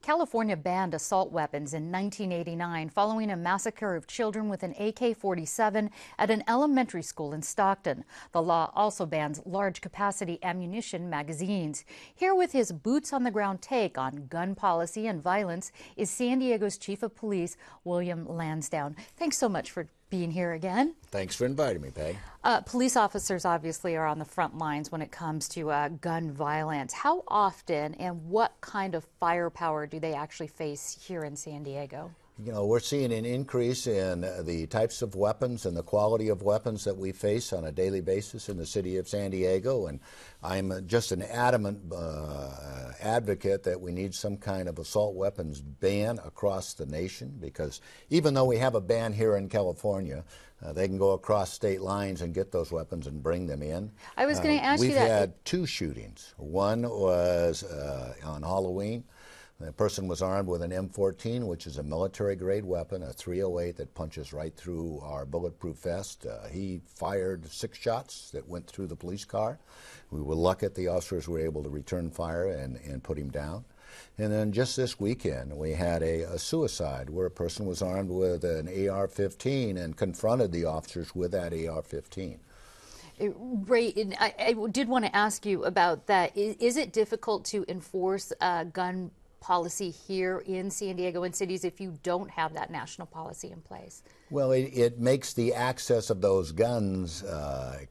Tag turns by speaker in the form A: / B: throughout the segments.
A: California banned assault weapons in 1989 following a massacre of children with an AK-47 at an elementary school in Stockton. The law also bans large-capacity ammunition magazines. Here with his boots-on-the-ground take on gun policy and violence is San Diego's Chief of Police, William Lansdowne. Thanks so much for being here again.
B: Thanks for inviting me, Peg.
A: Police officers obviously are on the front lines when it comes to gun violence. How often and what kind of firepower do they actually face here in San Diego?
B: You know, we're seeing an increase in the types of weapons and the quality of weapons that we face on a daily basis in the city of San Diego, and I'm just an adamant advocate that we need some kind of assault weapons ban across the nation, because even though we have a ban here in California, they can go across state lines and get those weapons and bring them in.
A: I was going to ask you that.
B: We've had two shootings. One was on Halloween. The person was armed with an M14, which is a military-grade weapon, a .308 that punches right through our bulletproof vest. He fired 6 shots that went through the police car. We were lucky the officers were able to return fire and put him down. And then just this weekend, we had a suicide where a person was armed with an AR-15 and confronted the officers with that AR-15.
A: Ray, I did want to ask you about that. Is it difficult to enforce gun policy here in San Diego and cities if you don't have that national policy in place?
B: Well, it makes the access of those guns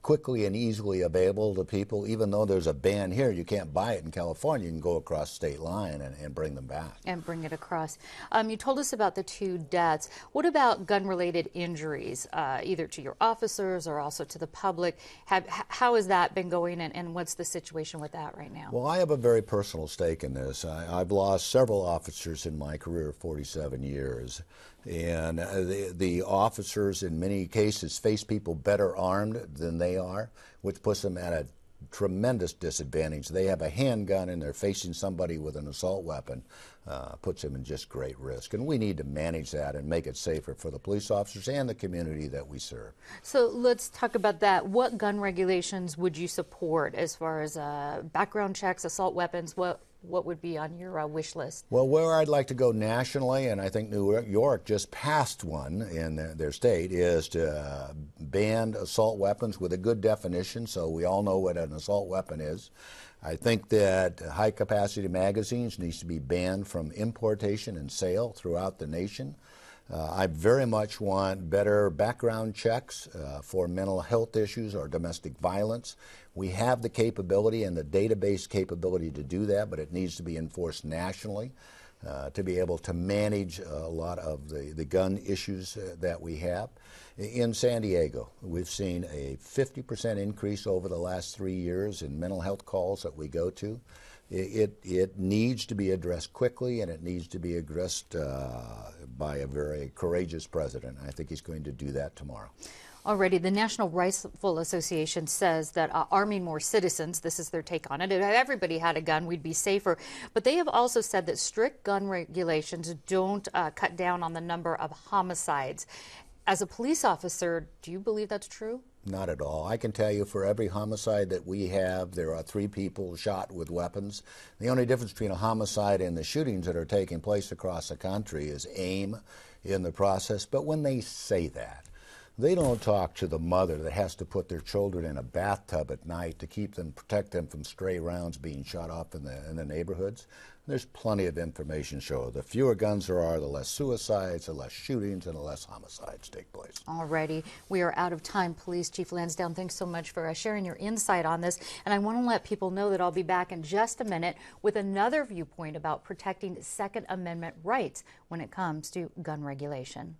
B: quickly and easily available to people. Even though there's a ban here, you can't buy it in California. You can go across state line and bring them back. And
A: bring it across. You told us about the 2 deaths. What about gun-related injuries, either to your officers or also to the public? How has that been going, and what's the situation with that right now?
B: Well, I have a very personal stake in this. I've lost several officers in my career of 47 years. And the officers in many cases face people better armed than they are, which puts them at a tremendous disadvantage. They have a handgun and they're facing somebody with an assault weapon, puts them in just great risk. And we need to manage that and make it safer for the police officers and the community that we serve.
A: So let's talk about that. What gun regulations would you support as far as background checks, assault weapons? What would be on your wish list?
B: Well, where I'd like to go nationally, and I think New York just passed one in their state, is to ban assault weapons with a good definition so we all know what an assault weapon is. I think that high-capacity magazines needs to be banned from importation and sale throughout the nation. I very much want better background checks for mental health issues or domestic violence. We have the capability and the database capability to do that, but it needs to be enforced nationally to be able to manage a lot of the gun issues that we have. In San Diego, we've seen a 50% increase over the last 3 years in mental health calls that we go to. It needs to be addressed quickly, and it needs to be addressed by a very courageous president. I think he's going to do that tomorrow.
A: Already, the National Rifle Association says that arming more citizens, this is their take on it. If everybody had a gun, we'd be safer. But they have also said that strict gun regulations don't cut down on the number of homicides. As a police officer, do you believe that's true?
B: Not at all. I can tell you for every homicide that we have, there are 3 people shot with weapons. The only difference between a homicide and the shootings that are taking place across the country is aim in the process. But when they say that, they don't talk to the mother that has to put their children in a bathtub at night to protect them from stray rounds being shot off in the neighborhoods. There's plenty of information show the fewer guns there are, the less suicides, the less shootings, and the less homicides take place.
A: Alrighty, we are out of time. Police Chief Lansdowne, thanks so much for sharing your insight on this. And I want to let people know that I'll be back in just a minute with another viewpoint about protecting Second Amendment rights when it comes to gun regulation.